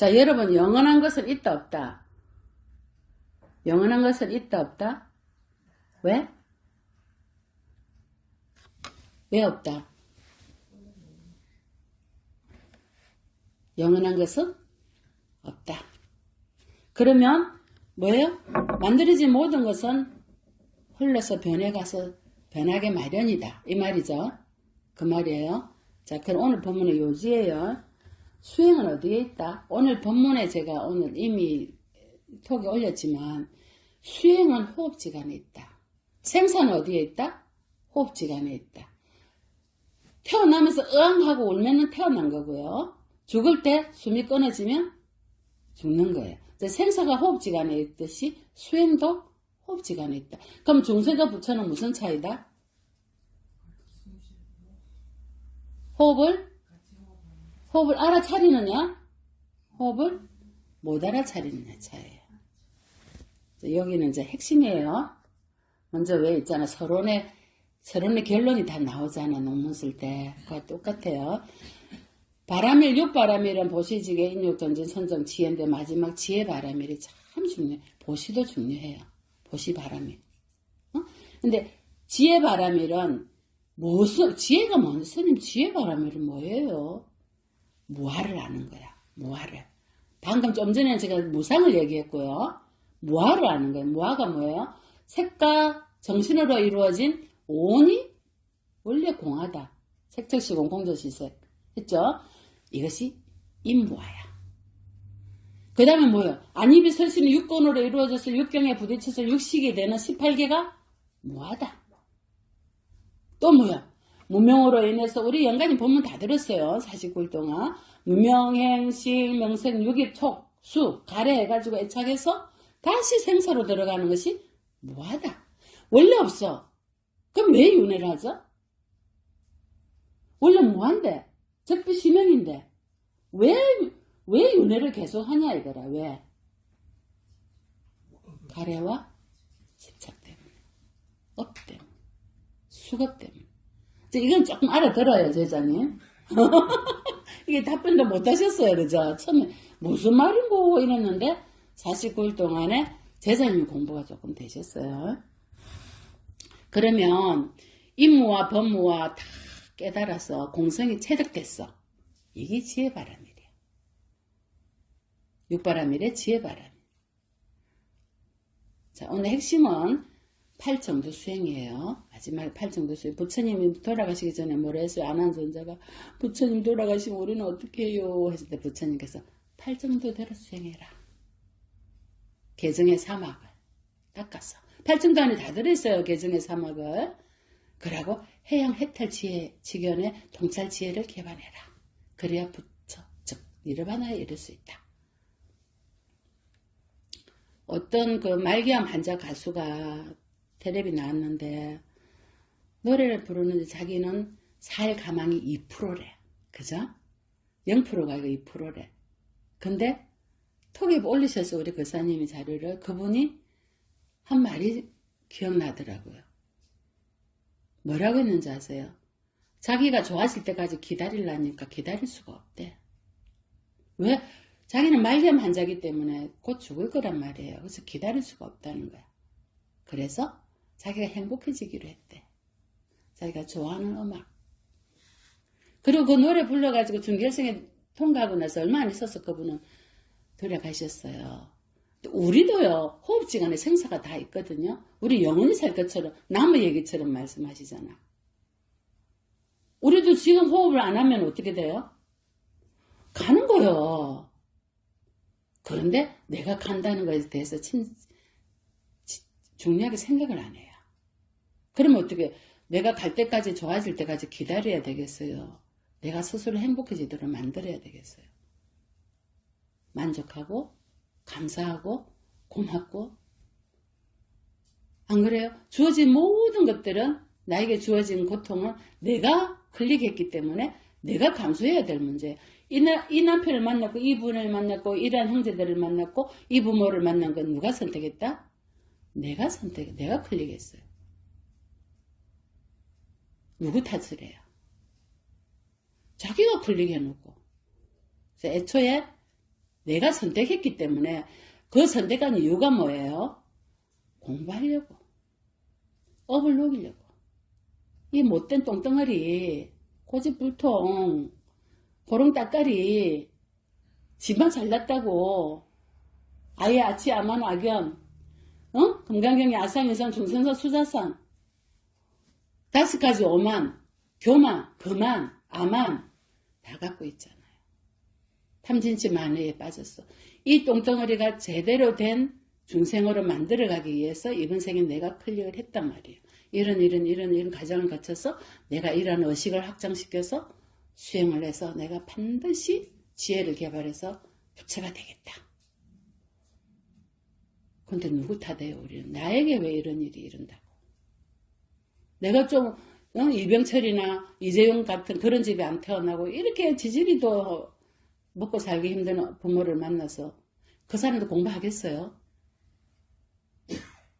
자, 여러분, 영원한 것은 있다, 없다? 영원한 것은 있다, 없다? 왜? 왜 없다? 영원한 것은 없다. 그러면 뭐예요? 만들어진 모든 것은 흘러서 변해가서 변하게 마련이다. 이 말이죠. 그 말이에요. 자, 그럼 오늘 본문의 요지예요. 수행은 어디에 있다? 오늘 본문에 제가 오늘 이미 톡에 올렸지만 수행은 호흡지간에 있다. 생사는 어디에 있다? 호흡지간에 있다. 태어나면서 으앙 하고 울면은 태어난 거고요. 죽을 때 숨이 끊어지면 죽는 거예요. 생사가 호흡지간에 있듯이 수행도 호흡지간에 있다. 그럼 중생과 부처는 무슨 차이다? 호흡을 알아차리느냐? 호흡을 못 알아차리느냐 차이에요. 여기는 이제 핵심이에요. 먼저 왜 있잖아. 서론의 결론이 다 나오잖아. 논문 쓸 때. 그거 똑같아요. 바람일, 육바람일은 보시지계, 인육, 전진, 선정, 지혜인데 마지막 지혜 바람일이 참 중요해. 보시도 중요해요. 보시 바람일. 근데 지혜 바람일은 지혜가 뭔 스님 지혜 바람일은 뭐예요? 무아를 아는 거야. 무아를. 방금 좀 전에 제가 무상을 얘기했고요. 무아를 아는 거예요. 무아가 뭐예요? 색과 정신으로 이루어진 오온이 원래 공하다. 색척시공 공조시색. 했죠? 이것이 인무아야. 그 다음에 뭐예요? 안입이 설신이 육건으로 이루어져서 육경에 부딪혀서 육식이 되는 18개가 무아다. 또 뭐야? 무명으로 인해서 우리 연간이 본문 다 들었어요. 49일 동안. 무명행식, 명생, 육입, 촉, 수, 가래 해가지고 애착해서 다시 생사로 들어가는 것이 무아다. 원래 없어. 그럼 왜 윤회를 하죠? 원래 무한데. 적비시명인데. 왜 윤회를 계속 하냐 이거라. 왜? 가래와 집착 때문에. 업 때문에. 수급 때문에. 이건 조금 알아들어요, 제자님. 이게 답변도 못 하셨어요, 그죠? 처음에 무슨 말인고 이랬는데 49일 동안에 제자님 공부가 조금 되셨어요. 그러면 임무와 법무와 다 깨달아서 공성이 체득됐어. 이게 지혜바람일이야. 육바람일의 지혜바람일. 자, 오늘 핵심은 8정도 수행이에요. 마지막에 8정도 수행. 부처님이 돌아가시기 전에 뭐라 했어요? 안한선자가 부처님 돌아가시면 우리는 어떻게 해요? 했을 때 부처님께서 8정도대로 수행해라. 개정의 사막을 닦았어. 8정도 안에 다 들어있어요. 개정의 사막을. 그러고 해양 해탈 지혜, 지견의 통찰 지혜를 개발해라. 그래야 부처, 즉 니르바나에 이를 수 있다. 어떤 그 말기암 환자 가수가 텔레비 나왔는데 노래를 부르는데 자기는 살 가망이 2%래. 그죠? 0%가 아니고 2%래. 근데 톡에 올리셔서 우리 교사님이 자료를 그분이 한 말이 기억나더라고요. 뭐라고 했는지 아세요? 자기가 좋아질 때까지 기다리려니까 기다릴 수가 없대. 왜? 자기는 말기암 환자이기 때문에 곧 죽을 거란 말이에요. 그래서 기다릴 수가 없다는 거야. 그래서 자기가 행복해지기로 했대. 자기가 좋아하는 음악. 그리고 그 노래 불러가지고 준결승에 통과하고 나서 얼마 안 있어서 그분은 돌아가셨어요. 우리도요, 호흡지간에 생사가 다 있거든요. 우리 영원히 살 것처럼, 나무 얘기처럼 말씀하시잖아. 우리도 지금 호흡을 안 하면 어떻게 돼요? 가는 거요. 그런데 내가 간다는 것에 대해서 중요하게 생각을 안 해요. 그러면 어떻게, 내가 갈 때까지 좋아질 때까지 기다려야 되겠어요. 내가 스스로 행복해지도록 만들어야 되겠어요. 만족하고, 감사하고, 고맙고. 안 그래요? 주어진 모든 것들은, 나에게 주어진 고통은 내가 클릭했기 때문에 내가 감수해야 될 문제예요. 이 남편을 만났고, 이 분을 만났고, 이러한 형제들을 만났고, 이 부모를 만난 건 누가 선택했다? 내가 클릭했어요. 누구 탓을 해요? 자기가 클릭해놓고. 애초에 내가 선택했기 때문에 그 선택한 이유가 뭐예요? 공부하려고. 업을 녹이려고. 이 못된 똥덩어리, 고집불통, 고롱따까리, 집만 잘났다고, 아예 아치 아만 악연, 금강경이 아상인상 중생사 수자상, 5가지 오만, 교만, 거만, 아만 다 갖고 있잖아요. 탐진치 만회에 빠졌어. 이 똥덩어리가 제대로 된 중생으로 만들어가기 위해서 이번 생에 내가 클릭을 했단 말이에요. 이런 과정을 거쳐서 내가 이런 의식을 확장시켜서 수행을 해서 내가 반드시 지혜를 개발해서 부처가 되겠다. 근데 누구 탓해요, 우리는? 나에게 왜 이런 일이 이른다고? 내가 좀 이병철이나 이재용 같은 그런 집에 안 태어나고 이렇게 지질이도 먹고 살기 힘든 부모를 만나서 그 사람도 공부하겠어요?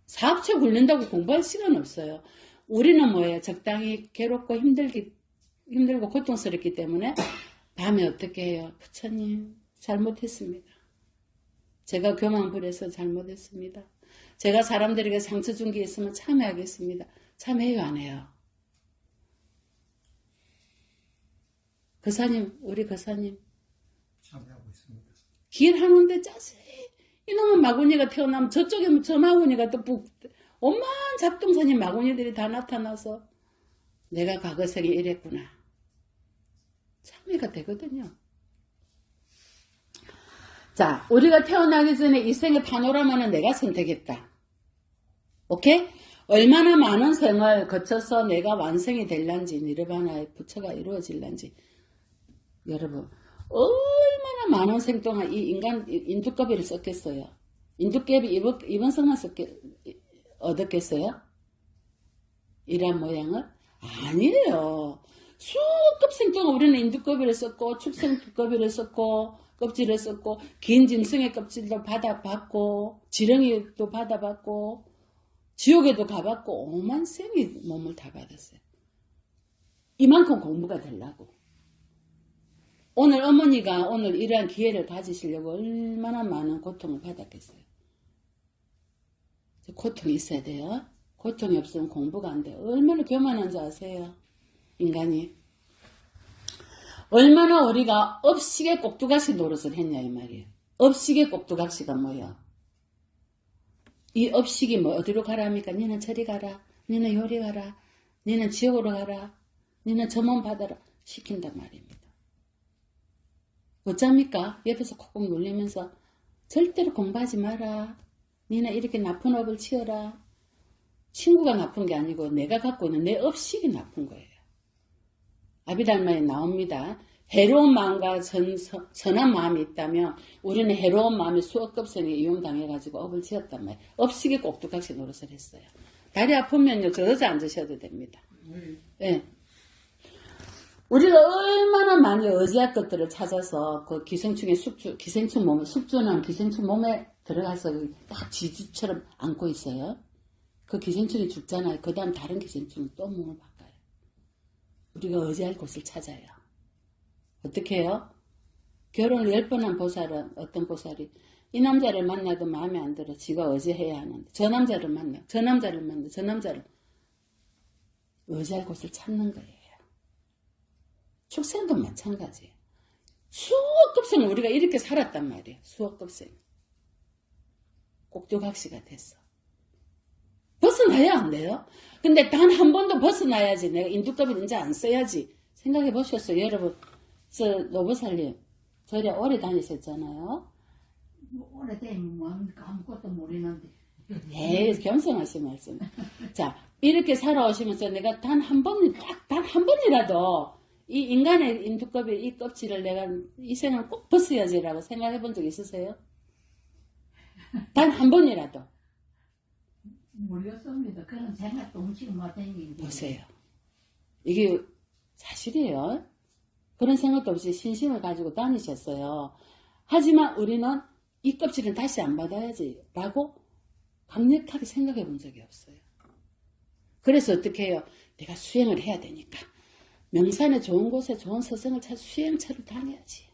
사업체 굴린다고 공부할 시간 없어요. 우리는 뭐예요? 적당히 괴롭고 힘들고 고통스럽기 때문에 밤에 어떻게 해요? 부처님 잘못했습니다. 제가 교만 부려서 잘못했습니다. 제가 사람들에게 상처 준 게 있으면 참회하겠습니다. 참회요, 안 해요? 거사님, 우리 거사님. 참여하고 있습니다. 길 하는데 자세히 이놈은 마구니가 태어나면 저쪽에 저 마구니가 또 온만 잡동사니 마구니들이 다 나타나서 내가 과거생에 이랬구나. 참회가 되거든요. 자, 우리가 태어나기 전에 이 생의 파노라마는 내가 선택했다. 오케이? 얼마나 많은 생을 거쳐서 내가 완성이 될란지, 니르바나의 부처가 이루어질란지. 여러분, 얼마나 많은 생 동안 이 인간, 인두꺼비를 썼겠어요? 인두깨비 이번 생만 얻었겠어요? 이런 모양을? 아니에요. 수급 생 동안 우리는 인두꺼비를 썼고, 축생두꺼비를 썼고, 껍질을 썼고, 긴 짐승의 껍질도 받아봤고, 지렁이도 받아봤고, 지옥에도 가봤고, 오만 생이 몸을 다 받았어요. 이만큼 공부가 되려고. 오늘 어머니가 오늘 이러한 기회를 가지시려고 얼마나 많은 고통을 받았겠어요. 고통이 있어야 돼요. 고통이 없으면 공부가 안 돼요. 얼마나 교만한지 아세요? 인간이. 얼마나 우리가 업식의 꼭두각시 노릇을 했냐 이 말이에요. 업식의 꼭두각시가 뭐예요? 이 업식이 뭐 어디로 가라합니까? 니는 저리 가라. 니는 요리 가라. 니는 지옥으로 가라. 니는 점원 받아라. 시킨단 말입니다. 어쩝니까? 옆에서 콕콕 놀리면서 절대로 공부하지 마라. 니네 이렇게 나쁜 업을 치어라. 친구가 나쁜 게 아니고 내가 갖고 있는 내 업식이 나쁜 거예요. 아비달마에 나옵니다. 해로운 마음과 선한 마음이 있다면 우리는 해로운 마음이 수억급성에 이용당해가지고 업을 지었단 말이에요. 업식이 꼭두각시 노릇을 했어요. 다리 아프면요. 저어서 앉으셔도 됩니다. 네. 우리가 얼마나 많이 의지할 것들을 찾아서 그 기생충의 기생충 몸에, 숙주는 기생충 몸에 들어가서 딱 지지처럼 안고 있어요. 그 기생충이 죽잖아요. 그 다음 다른 기생충이 또 몸을 바꿔요. 우리가 의지할 곳을 찾아요. 어떻게 해요? 결혼을 10번 한 보살은, 어떤 보살이 이 남자를 만나도 마음에 안 들어. 지가 의지해야 하는데 저 남자를 만나, 저 남자를 의지할 곳을 찾는 거예요. 축생도 마찬가지예요. 수억급생 우리가 이렇게 살았단 말이에요. 수억급생. 꼭두각시가 됐어. 벗어나야 안 돼요? 근데 단 한 번도 벗어나야지. 내가 인두값을 이제 안 써야지. 생각해 보셨어요? 여러분, 저 노보살님 저리 오래 다니셨잖아요. 뭐 오래되면 뭐 아무것도 모르는데. 네, 겸손하신 말씀. 자, 이렇게 살아오시면서 내가 단 한 번이라도 이 인간의 인두껍의 이 껍질을 내가 이 생을 꼭 벗어야지라고 생각해 본 적 있으세요? 단 한 번이라도. 모르겠습니다. 그런 생각도 음식 못하는 게. 보세요. 이게 사실이에요. 그런 생각도 없이 신심을 가지고 다니셨어요. 하지만 우리는 이 껍질은 다시 안 받아야지 라고 강력하게 생각해 본 적이 없어요. 그래서 어떻게 해요? 내가 수행을 해야 되니까 명산에 좋은 곳에 좋은 서성을 찾아 수행처를 다녀야지.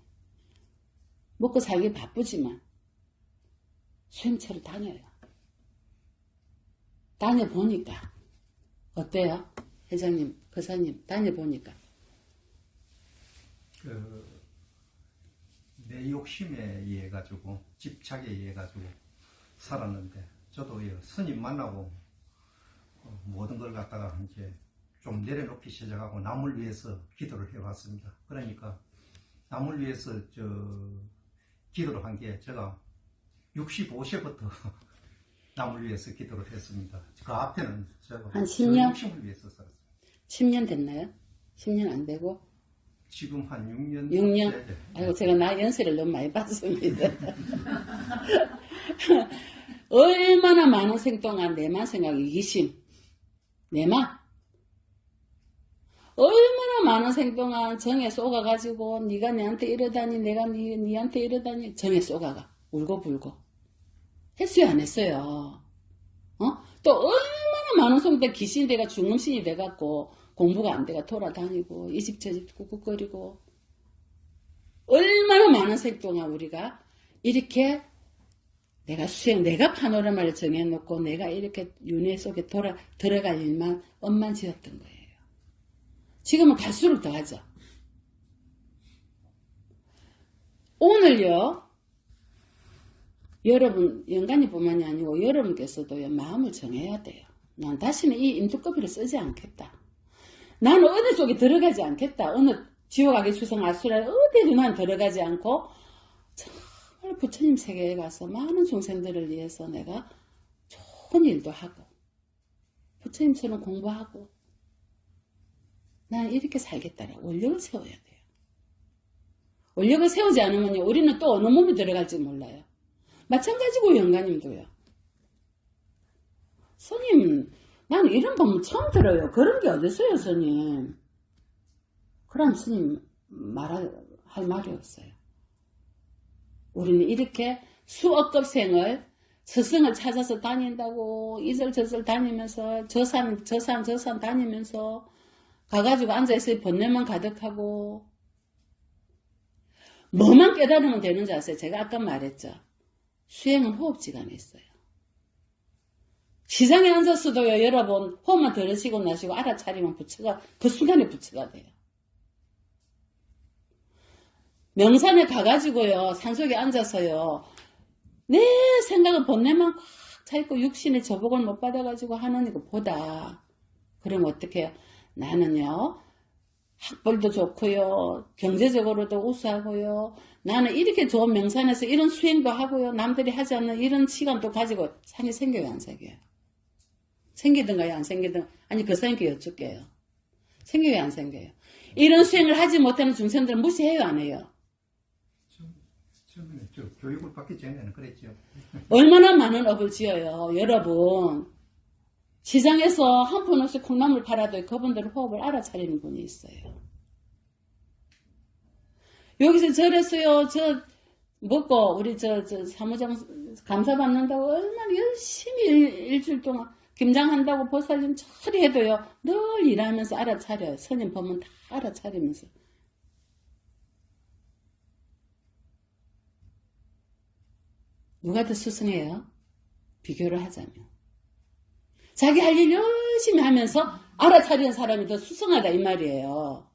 먹고 살기 바쁘지만 수행처를 다녀요. 다녀보니까 어때요? 회장님, 거사님 다녀보니까 내 욕심에 의해 가지고 집착에 의해 가지고 살았는데 저도 스님 만나고 모든 걸 갖다가 이제 좀 내려놓기 시작하고 남을 위해서 기도를 해왔습니다. 그러니까 남을 위해서 기도를 한 게 제가 65세부터 남을 위해서 기도를 했습니다. 그 앞에는 제가 한 10년? 욕심을 위해서 살았습니다. 10년 됐나요? 10년 안 되고? 지금 한 6년. 6년? 네. 아이고, 제가 나 연세를 너무 많이 봤습니다. 얼마나 많은 생 동안 내만 생각, 이기심. 내만? 얼마나 많은 생 동안 정에 쏘가가지고, 네가 내한테 이러다니, 내가 니한테 이러다니, 정에 쏘가가. 울고불고. 했어요, 안 했어요? 또 얼마나 많은 성때 귀신이 돼가 중음신이 돼갖고, 공부가 안 돼가 돌아다니고, 이 집 저 집 꾹꾹거리고, 얼마나 많은 생 동안 우리가 이렇게 내가 내가 파노라마를 정해놓고 내가 이렇게 윤회 속에 들어갈 일만 엄만 지었던 거예요. 지금은 갈수록 더 하죠. 오늘요, 여러분, 영간이뿐만이 아니고 여러분께서도요, 마음을 정해야 돼요. 난 다시는 이 임두꺼비를 쓰지 않겠다. 나는 어느 속에 들어가지 않겠다. 어느 지옥악의 수성 아수라 어디에도 난 들어가지 않고 정말 부처님 세계에 가서 많은 중생들을 위해서 내가 좋은 일도 하고 부처님처럼 공부하고 난 이렇게 살겠다라고 원력을 세워야 돼요. 원력을 세우지 않으면요, 우리는 또 어느 몸에 들어갈지 몰라요. 마찬가지고 영가님도요. 스님, 나는 이런 법문 처음 들어요. 그런 게 어딨어요, 스님. 그럼 스님 할 말이 없어요. 우리는 이렇게 수억급 생을 스승을 찾아서 다닌다고 이슬저슬 다니면서 저 산 다니면서 가가지고 앉아있어요. 번뇌만 가득하고 뭐만 깨달으면 되는 줄 아세요? 제가 아까 말했죠. 수행은 호흡지간에 있어요. 시장에 앉았어도요, 여러분, 호흡만 들으시고 나시고 알아차리면 부처가, 그 순간에 부처가 돼요. 명산에 가가지고요, 산속에 앉아서요, 내 생각은 번뇌만 꽉 차있고 육신의 저복을 못 받아가지고 하는 것보다, 그럼 어떻게 해요? 나는요, 학벌도 좋고요, 경제적으로도 우수하고요, 나는 이렇게 좋은 명산에서 이런 수행도 하고요, 남들이 하지 않는 이런 시간도 가지고 상이 생겨요, 안 생겨요? 생기든가요, 안 생기든가? 아니, 그 사람께 여쭙게요. 생겨요, 안 생겨요? 이런 수행을 하지 못하는 중생들은 무시해요, 안 해요? 처음에 교육을 받기 전에는 그랬죠. 얼마나 많은 업을 지어요, 여러분. 시장에서 한 푼 없이 콩나물 팔아도 그분들 호흡을 알아차리는 분이 있어요. 여기서 저랬어요, 먹고, 우리 사무장 감사받는다고 얼마나 열심히 일주일 동안 김장한다고 보살 좀 처리해도요, 늘 일하면서 알아차려요. 스님 보면 다 알아차리면서. 누가 더 스승해요? 비교를 하자면. 자기 할 일 열심히 하면서 알아차리는 사람이 더 수승하다 이 말이에요.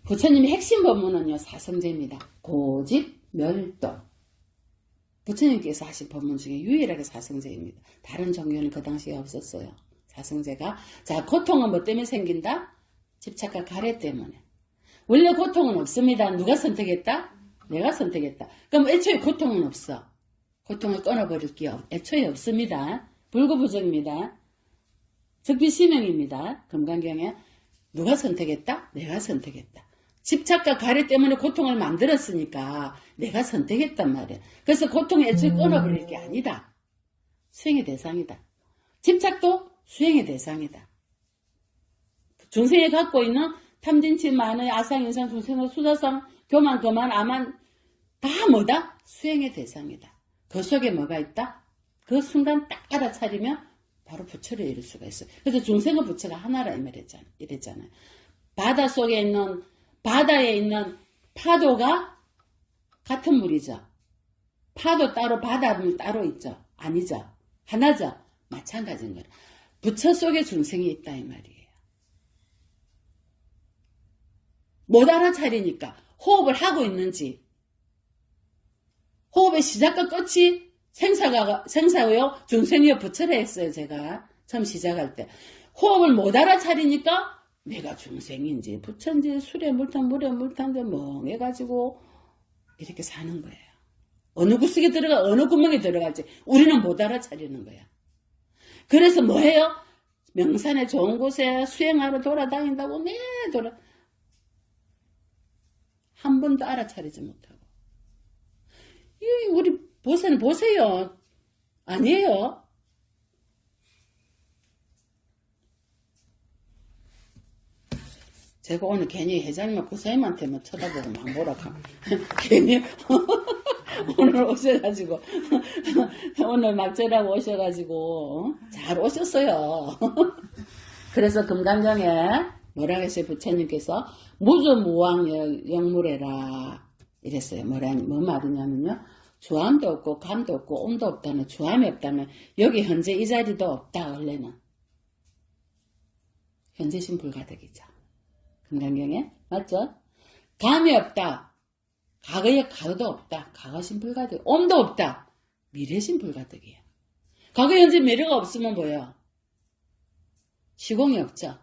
부처님의 핵심 법문은요, 사성제입니다. 고집, 멸도. 부처님께서 하신 법문 중에 유일하게 사성제입니다. 다른 종교는 그 당시에 없었어요. 사성제가. 자, 고통은 뭐 때문에 생긴다? 집착과 가래 때문에. 원래 고통은 없습니다. 누가 선택했다? 내가 선택했다. 그럼 애초에 고통은 없어. 고통을 끊어버릴 게 애초에 없습니다. 불구부정입니다. 적비심명입니다. 금강경에. 누가 선택했다? 내가 선택했다. 집착과 가래 때문에 고통을 만들었으니까 내가 선택했단 말이야. 그래서 고통을 애초에 끊어버릴 게 아니다. 수행의 대상이다. 집착도 수행의 대상이다. 중생이 갖고 있는 탐진치, 만의, 아상, 인상, 중생의 수자상, 교만, 거만, 아만 다 뭐다? 수행의 대상이다. 그 속에 뭐가 있다? 그 순간 딱 알아차리면 바로 부처를 이룰 수가 있어요. 그래서 중생과 부처가 하나라 이랬잖아요. 바다 속에 있는 바다에 있는 파도가 같은 물이죠. 파도 따로 바닷물 따로 있죠. 아니죠. 하나죠. 마찬가지인 거예요. 부처 속에 중생이 있다 이 말이에요. 못 알아차리니까 호흡을 하고 있는지 호흡의 시작과 끝이 생사요 중생이요 부처라 했어요. 제가 처음 시작할 때 호흡을 못 알아차리니까 내가 중생인지 부처인지 술에 물탄 물에 물탄데 멍해가지고 이렇게 사는 거예요. 어느 구석에 들어가 어느 구멍에 들어갈지 우리는 못 알아차리는 거야. 그래서 뭐해요? 명산에 좋은 곳에 수행하러 돌아다닌다고 한 번도 알아차리지 못하고 우리 보세는 보세요. 아니에요. 제가 오늘 괜히 회장님 보사님한테만 쳐다보고 막 뭐라 괜히 오늘 오셔가지고 오늘 막제라고 오셔가지고 잘 오셨어요. 그래서 금강경에 뭐라 했어요? 부처님께서 무주무왕 영무래라 이랬어요. 뭐 말이냐면요. 주함도 없고 감도 없고 온도 없다는 주함이 없다면 여기 현재 이 자리도 없다. 원래는 현재신 불가득이죠. 금강경에 맞죠? 감이 없다. 과거에 과거도 없다. 과거신 불가득. 온도 없다. 미래신 불가득이에요. 과거 현재 미래가 없으면 뭐예요? 시공이 없죠.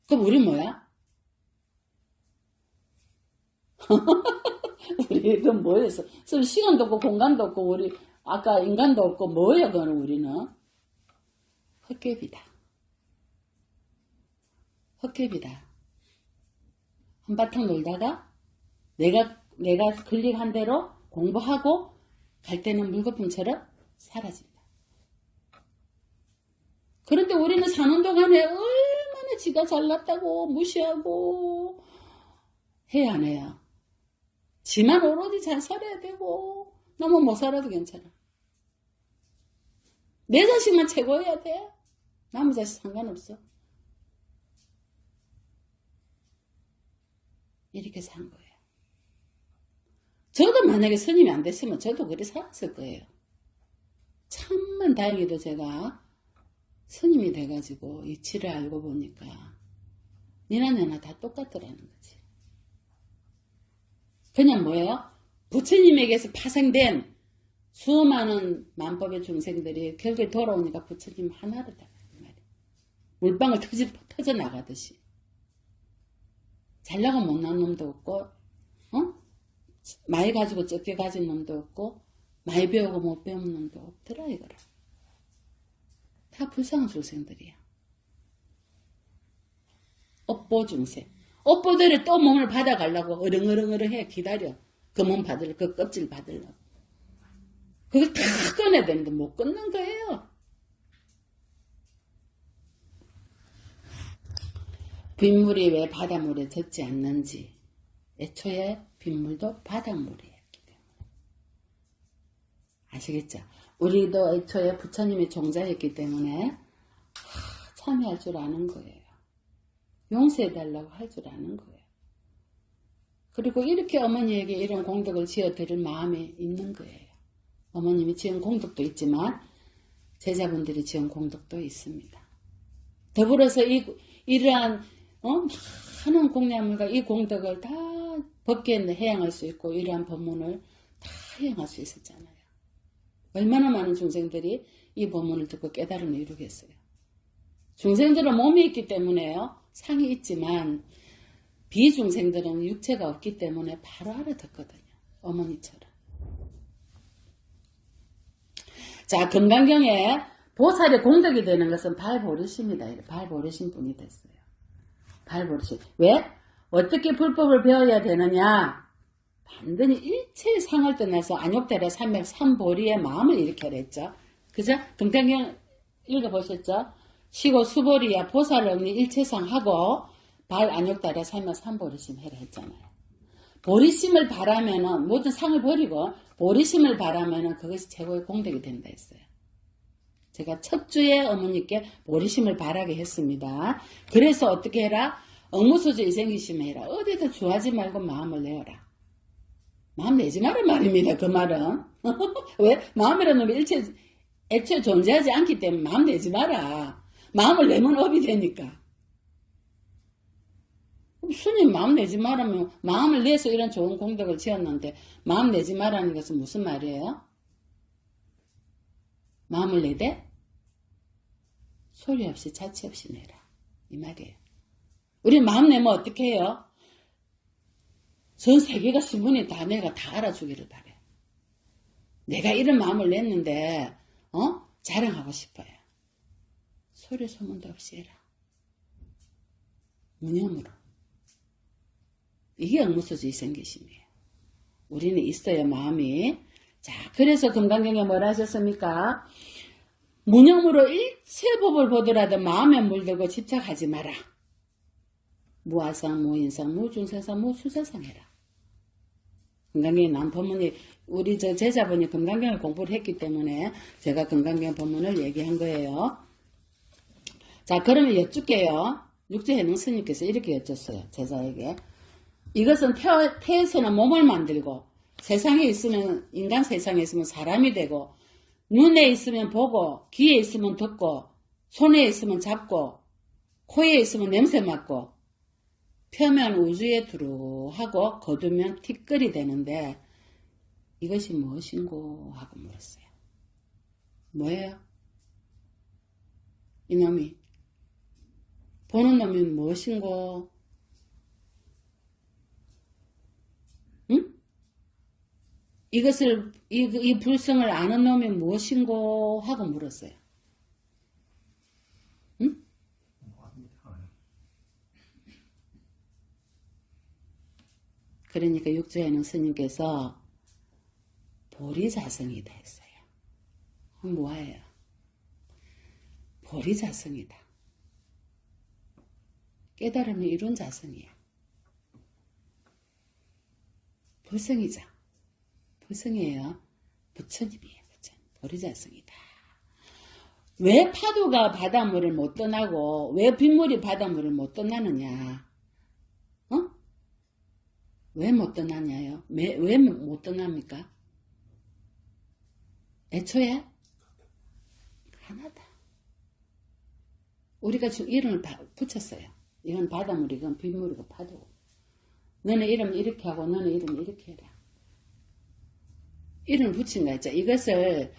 그럼 우리 뭐야? 우리 그럼 뭐였어? 시간도 없고 공간도 없고 우리 아까 인간도 없고 뭐야 그거는 우리는? 헛개비다. 헛개비다. 한바탕 놀다가 내가 클릭한 대로 공부하고 갈 때는 물거품처럼 사라진다. 그런데 우리는 사는 동안에 얼마나 지가 잘났다고 무시하고 해야 안 해요. 지만 오로지 잘 살아야 되고 너무 못 살아도 괜찮아. 내 자식만 최고해야 돼. 남의 자식 상관없어. 이렇게 산 거예요. 저도 만약에 스님이 안 됐으면 저도 그렇게 살았을 거예요. 참만 다행히도 제가 스님이 돼가지고 이치를 알고 보니까 니나 내나 다 똑같더라는 거지. 그냥 뭐예요? 부처님에게서 파생된 수많은 만법의 중생들이 결국에 돌아오니까 부처님 하나로 다 물방울 터져 나가듯이. 잘나고 못난 놈도 없고, 많이 가지고 적게 가진 놈도 없고, 많이 배우고 못 배운 놈도 없더라, 이거를. 다 불쌍한 중생들이야. 업보 중생. 업보들이 또 몸을 받아가려고 어렁어렁어렁해 기다려. 그 몸 받으려고, 그 껍질 받으려고. 그걸 다 꺼내야 되는데 못 끊는 거예요. 빗물이 왜 바닷물에 젖지 않는지. 애초에 빗물도 바닷물이었기 때문에. 아시겠죠? 우리도 애초에 부처님의 종자였기 때문에 참여할 줄 아는 거예요. 용서해달라고 할 줄 아는 거예요. 그리고 이렇게 어머니에게 이런 공덕을 지어드릴 마음이 있는 거예요. 어머님이 지은 공덕도 있지만 제자분들이 지은 공덕도 있습니다. 더불어서 이러한 많은 공양물과 이 공덕을 다 법계에 해양할 수 있고 이러한 법문을 다 해양할 수 있었잖아요. 얼마나 많은 중생들이 이 법문을 듣고 깨달음을 이루겠어요. 중생들은 몸이 있기 때문에요. 상이 있지만 비중생들은 육체가 없기 때문에 바로 알아듣거든요. 어머니처럼. 자, 금강경에 보살의 공덕이 되는 것은 발보르심이다. 발보르심 분이 됐어요. 발보르심. 왜? 어떻게 불법을 배워야 되느냐? 반드시 일체의 상을 떠나서 안욕대라 삼맥 삼보리의 마음을 일으켜야 했죠. 그죠? 금강경 읽어보셨죠? 시고 수보리야 보살언니 일체상하고 발 안욕대라 삼맥 삼보리심 해라 했잖아요. 보리심을 바라면은 모든 상을 버리고 보리심을 바라면은 그것이 최고의 공덕이 된다 했어요. 제가 첫 주에 어머니께 보리심을 바라게 했습니다. 그래서 어떻게 해라? 억무소적이 생기시면 해라. 어디도 좋아하지 말고 마음을 내어라. 마음 내지 마라 말입니다. 그 말은. 왜? 마음이라는 놈이 애초에 존재하지 않기 때문에 마음 내지 마라. 마음을 내면 업이 되니까. 스님 마음 내지 말라면 마음을 내서 이런 좋은功德을 지었는데 마음 내지 말라는 것은 무슨 말이에요? 마음을 내되 소리 없이 자취 없이 내라. 이 말이에요. 우리 마음 내면 어떻게 해요? 전 세계가 신문에 다 내가 다 알아주기를 바래. 내가 이런 마음을 냈는데 자랑하고 싶어요. 소리 소문도 없이 해라. 무념으로. 이게 억무소지 생기심이에요. 우리는 있어요, 마음이. 자, 그래서 금강경에 뭐라 하셨습니까? 무념으로 일체 법을 보더라도 마음에 물들고 집착하지 마라. 무아상, 무인상, 무중생상, 무수세상 해라. 금강경에 난 법문이, 우리 제자분이 금강경을 공부를 했기 때문에 제가 금강경 법문을 얘기한 거예요. 자, 그러면 여쭙게요. 육조해능 스님께서 이렇게 여쭙어요, 제자에게. 이것은 태에서는 몸을 만들고, 세상에 있으면, 인간 세상에 있으면 사람이 되고, 눈에 있으면 보고, 귀에 있으면 듣고, 손에 있으면 잡고, 코에 있으면 냄새 맡고, 펴면 우주에 두루하고, 거두면 티끌이 되는데, 이것이 무엇인고? 하고 물었어요. 뭐예요? 이놈이. 보는 놈이 무엇인고? 응? 이것을, 이 불성을 아는 놈이 무엇인고? 하고 물었어요. 응? 그러니까 육조해능 스님께서 보리자성이다 했어요. 뭐예요? 보리자성이다. 깨달음을 이룬 자성이야. 불성이자. 불성이에요. 부처님이에요. 부처님. 보리자성이다. 왜 파도가 바닷물을 못 떠나고 왜 빗물이 바닷물을 못 떠나느냐? 왜 못 떠나냐요? 왜 못 떠납니까? 애초에 하나다. 우리가 지금 이름을 붙였어요. 이건 바닷물이, 이건 빗물이고 파도고. 너네 이름 이렇게 하고 너네 이름 이렇게 해라. 이름을 붙인 거 있죠. 이것을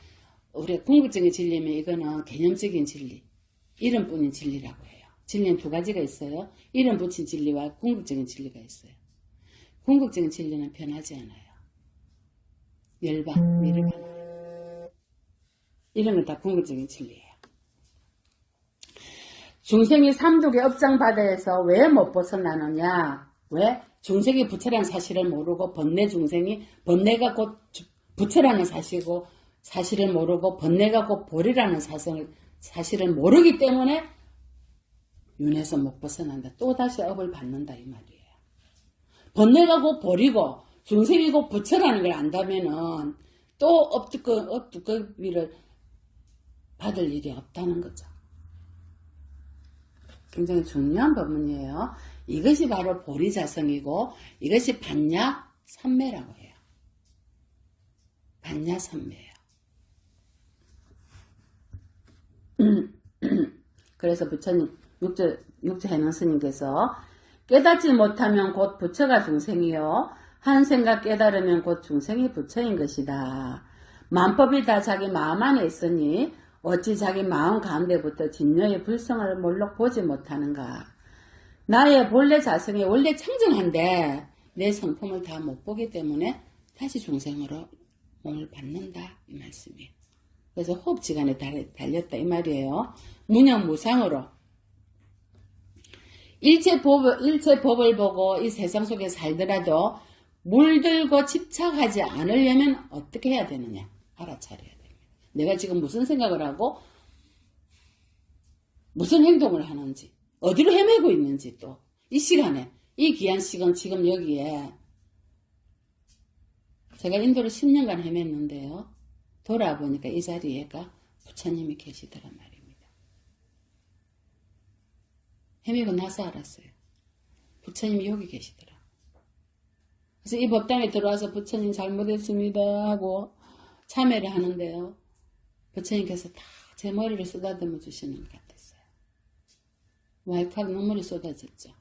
우리가 궁극적인 진리면 이거는 개념적인 진리, 이름뿐인 진리라고 해요. 진리는 두 가지가 있어요. 이름 붙인 진리와 궁극적인 진리가 있어요. 궁극적인 진리는 변하지 않아요. 열반, 미르반. 이런 건 다 궁극적인 진리예요. 중생이 삼독의 업장바다에서 왜 못 벗어나느냐? 왜? 중생이 부처라는 사실을 모르고 번뇌가 곧 부처라는 사실을 모르고 번뇌가 곧 보리라는 사실을 모르기 때문에 윤회에서 못 벗어난다. 또다시 업을 받는다 이 말이에요. 번뇌가 곧 보리고 중생이 곧 부처라는 걸 안다면은 또 업두꺼비를 받을 일이 없다는 거죠. 굉장히 중요한 법문이에요. 이것이 바로 보리자성이고 이것이 반야삼매라고 해요. 반야삼매예요. 그래서 부처님 육조해능 스님께서 깨닫지 못하면 곧 부처가 중생이요 한 생각 깨달으면 곧 중생이 부처인 것이다. 만법이 다 자기 마음 안에 있으니 어찌 자기 마음 가운데부터 진녀의 불성을 몰록 보지 못하는가. 나의 본래 자성이 원래 청정한데 내 성품을 다 못 보기 때문에 다시 중생으로 몸을 받는다 이 말씀이에요. 그래서 호흡지간에 달렸다 이 말이에요. 무념무상으로 일체 법을 보고 이 세상 속에 살더라도 물들고 집착하지 않으려면 어떻게 해야 되느냐 알아차려야 됩니다. 내가 지금 무슨 생각을 하고 무슨 행동을 하는지 어디로 헤매고 있는지 또 이 시간에 이 귀한 시간 지금 여기에 제가 인도를 10년간 헤맸는데요. 돌아보니까 이 자리에가 부처님이 계시더란 말입니다. 헤매고 나서 알았어요. 부처님이 여기 계시더라. 그래서 이 법당에 들어와서 부처님 잘못했습니다 하고 참회를 하는데요. 부처님께서 다 제 머리를 쓰다듬어 주시는 것 같았어요. 왈칵 눈물이 쏟아졌죠.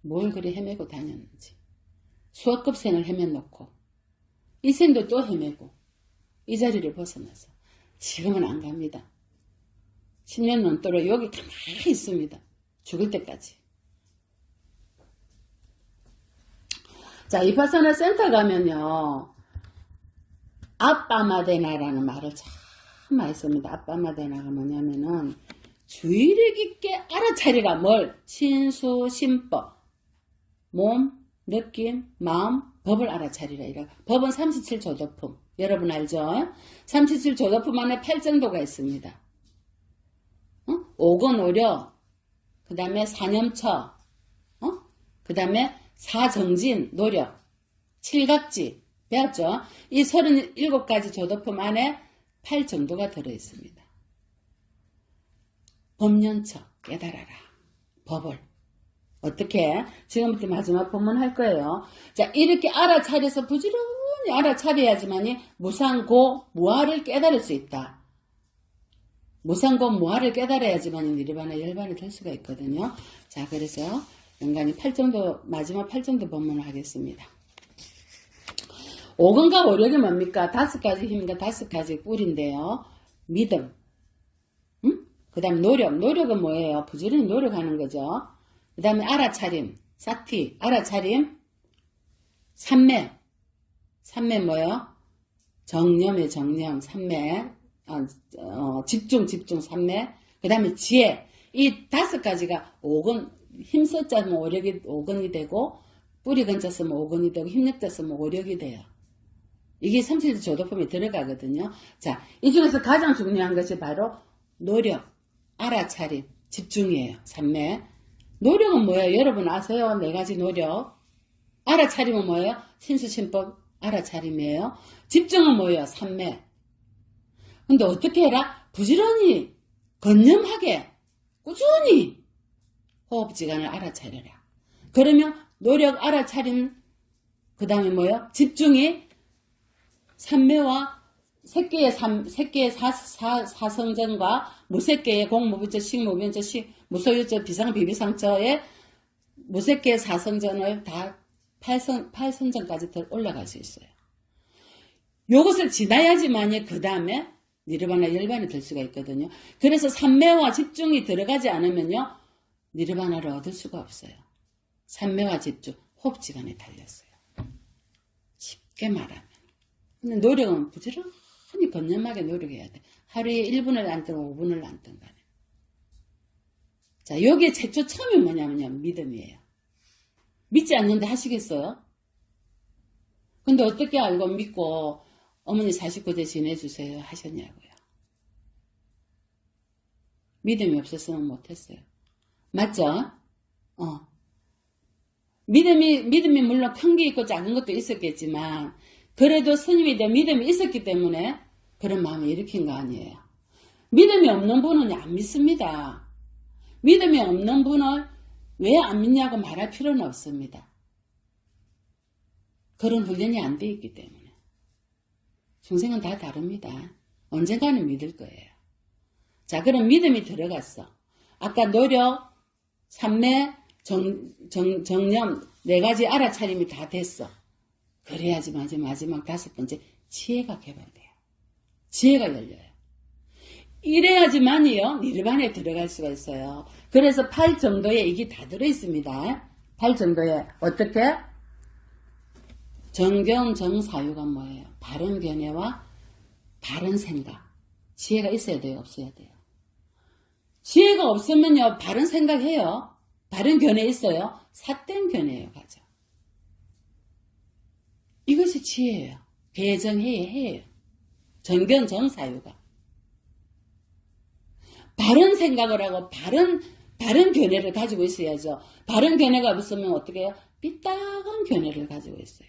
뭘 그리 헤매고 다녔는지. 수억급 생을 헤매놓고 이 생도 또 헤매고 이 자리를 벗어나서 지금은 안 갑니다. 10년 넘도록 여기 가만히 있습니다. 죽을 때까지. 자, 이파사나 센터 가면요. 아빠마데나라는 말을 참 많이 씁니다. 아빠마데나가 뭐냐면은 주의를 깊게 알아차리라. 뭘? 신수, 신법, 몸, 느낌, 마음, 법을 알아차리라. 이라. 법은 37조도품. 여러분 알죠? 37조도품 안에 8정도가 있습니다. 오건오려, 그 다음에 사념처, 그 다음에 사정진, 노력, 칠각지, 배웠죠? 이 37가지 조도품 안에 8정도가 들어있습니다. 법년처, 깨달아라. 법을. 어떻게? 지금부터 마지막 본문 할 거예요. 자, 이렇게 알아차려서 부지런히 알아차려야지만이 무상고, 무아를 깨달을 수 있다. 무상고, 무아를 깨달아야지만이 니르바나 열반이 될 수가 있거든요. 자, 그래서 연간히 8정도, 마지막 8정도 본문을 하겠습니다. 오건과 오력이 뭡니까? 5가지 힘과 5가지 뿔인데요. 믿음, 그 다음에 노력. 노력은 뭐예요? 부지런히 노력하는 거죠. 그 다음에 알아차림, 사티, 알아차림, 삼매. 삼매 뭐예요? 정념의 정념, 삼매. 집중, 삼매. 그 다음에 지혜. 이 5가지가 오건, 힘써자 쓰면 오력이 오건이 되고, 뿌리 근자 쓰면 오건이 되고, 힘력자 쓰면 오력이 돼요. 이게 37조도품에 들어가거든요. 자, 이 중에서 가장 중요한 것이 바로 노력, 알아차림, 집중이에요. 삼매. 노력은 뭐예요? 여러분 아세요? 4가지 노력. 알아차림은 뭐예요? 신수신법 알아차림이에요. 집중은 뭐예요? 삼매. 근데 어떻게 해라? 부지런히, 건념하게, 꾸준히 호흡지간을 알아차려라. 그러면 노력, 알아차림, 그 다음에 뭐예요? 집중이 삼매와 색계의 사성전과 무색계의 공무부처, 식무변처, 무소유처, 비상비비상처의 무색계의 사성전을 다 8선전까지 올라갈 수 있어요. 요것을 지나야지만이 그 다음에 니르바나 열반이 될 수가 있거든요. 그래서 삼매와 집중이 들어가지 않으면요. 니르바나를 얻을 수가 없어요. 삼매와 집중, 호흡지간에 달렸어요. 쉽게 말하면. 근데 노력은 부지런히 건념하게 노력해야 돼. 하루에 1분을 앉든 5분을 앉든 간에. 자, 여기에 최초 처음이 뭐냐면요. 믿음이에요. 믿지 않는데 하시겠어요? 근데 어떻게 알고 믿고 어머니 49대 지내주세요 하셨냐고요. 믿음이 없었으면 못했어요. 맞죠? 믿음이 물론 큰 게 있고 작은 것도 있었겠지만 그래도 스님에 대한 믿음이 있었기 때문에 그런 마음을 일으킨 거 아니에요. 믿음이 없는 분은 안 믿습니다. 믿음이 없는 분은 왜 안 믿냐고 말할 필요는 없습니다. 그런 훈련이 안 돼 있기 때문에. 중생은 다 다릅니다. 언젠가는 믿을 거예요. 자, 그럼 믿음이 들어갔어. 아까 노력, 삼매, 정념 4가지 알아차림이 다 됐어. 그래야지 마지막 5번째 지혜가 개발돼요. 지혜가 열려요. 이래야지만이요 니르바나에 들어갈 수가 있어요. 그래서 8정도에 이게 다 들어있습니다. 8정도에 어떻게? 정경정사유가 뭐예요? 바른 견해와 바른 생각. 지혜가 있어야 돼요? 없어야 돼요? 지혜가 없으면요 바른 생각해요. 바른 견해 있어요? 삿된 견해예요. 가져. 이것이 지혜예요. 개정해야 해요. 정경정사유가. 바른 생각을 하고 바른 견해를 가지고 있어야죠. 바른 견해가 없으면 어떻게 해요? 삐딱한 견해를 가지고 있어요.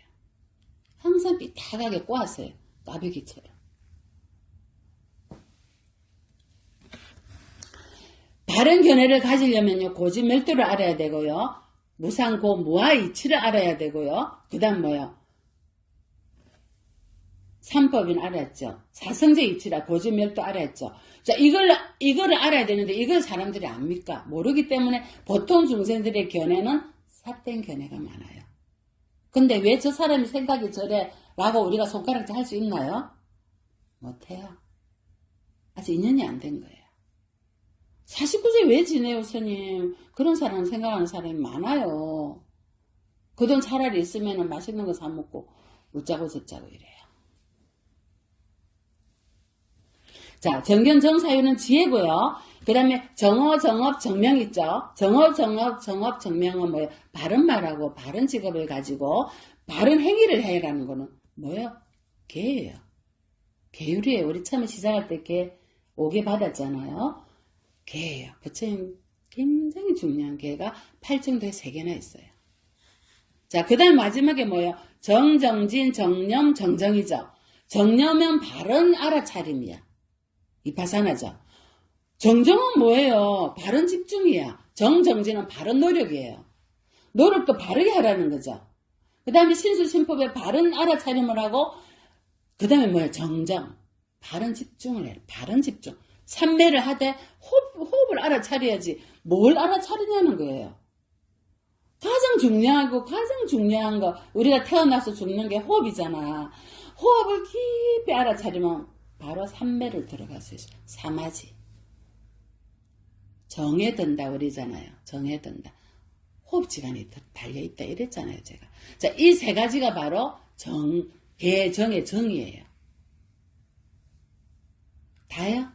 항상 삐딱하게 꼬았어요. 까베기처럼. 바른 견해를 가지려면요. 고지멸도를 알아야 되고요. 무상고, 무아 이치를 알아야 되고요. 그 다음 뭐요? 삼법인 알았죠. 사성제 이치라 고주멸도 알았죠. 자, 이거를 알아야 되는데 이걸 사람들이 압니까? 모르기 때문에 보통 중생들의 견해는 삿된 견해가 많아요. 근데 왜 저 사람이 생각이 저래? 라고 우리가 손가락질 할 수 있나요? 못해요. 아직 인연이 안 된 거예요. 49세 왜 지내요, 스님? 그런 사람 생각하는 사람이 많아요. 그 돈 차라리 있으면 맛있는 거 사 먹고 웃자고 저자고 이래요. 자, 정견 정사유는 지혜고요. 그 다음에 정어, 정업, 정명 있죠. 정어, 정업, 정업, 정명은 뭐예요? 바른 말하고 바른 직업을 가지고 바른 행위를 해라는 거는 뭐예요? 개예요. 개율이에요. 우리 처음에 시작할 때 개 5개 받았잖아요. 개예요. 부처님 굉장히 중요한 개가 8정도에 3개나 있어요. 자, 그 다음 마지막에 뭐예요? 정정진, 정념, 정정이죠. 정념은 바른 알아차림이야. 이파사나죠. 정정은 뭐예요? 바른 집중이야. 정정진은 바른 노력이에요. 노력도 바르게 하라는 거죠. 그 다음에 신수신법에 바른 알아차림을 하고 그 다음에 뭐예요? 정정. 바른 집중을 해요. 바른 집중. 삼매를 하되 호흡을 알아차려야지 뭘 알아차리냐는 거예요. 가장 중요한 거 우리가 태어나서 죽는 게 호흡이잖아. 호흡을 깊이 알아차리면 바로 삼매를 들어갈 수 있어요. 사마지. 정에 든다 그러잖아요. 정에 든다. 호흡지간이 달려있다 이랬잖아요. 제가. 자, 이 세 가지가 바로 개정의 정이에요. 다요?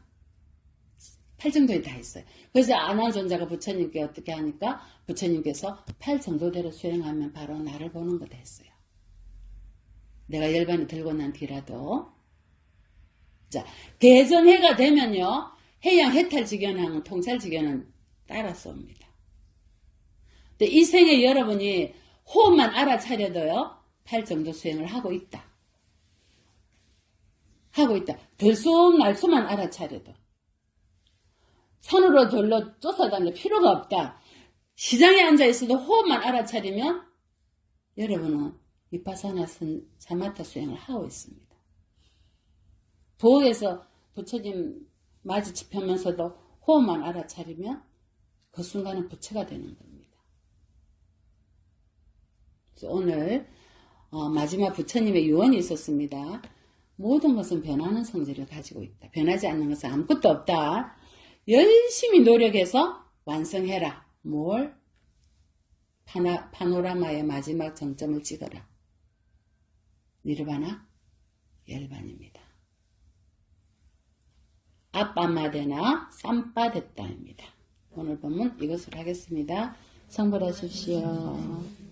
8정도에 다 있어요. 그래서 아나존자가 부처님께 어떻게 하니까 부처님께서 8정도대로 수행하면 바로 나를 보는 거다 했어요. 내가 열반을 들고 난 뒤라도. 자, 개정해가 되면요. 해양 해탈지견하고 통찰지견은 따라서 옵니다. 근데 이 생에 여러분이 호흡만 알아차려도요. 8정도 수행을 하고 있다. 하고 있다. 들숨 날숨만 알아차려도. 산으로 돌로 쫓아다닐 필요가 없다. 시장에 앉아있어도 호흡만 알아차리면 여러분은 위파사나 사마타 수행을 하고 있습니다. 도에서 부처님 마주치면서도 호흡만 알아차리면 그 순간은 부처가 되는 겁니다. 그래서 오늘 마지막 부처님의 유언이 있었습니다. 모든 것은 변하는 성질을 가지고 있다. 변하지 않는 것은 아무것도 없다. 열심히 노력해서 완성해라. 뭘? 파노라마의 마지막 정점을 찍어라. 니르바나 열반입니다. 아빠마데나 쌈빠됐다입니다. 오늘 본문 이것으로 하겠습니다. 성불하십시오.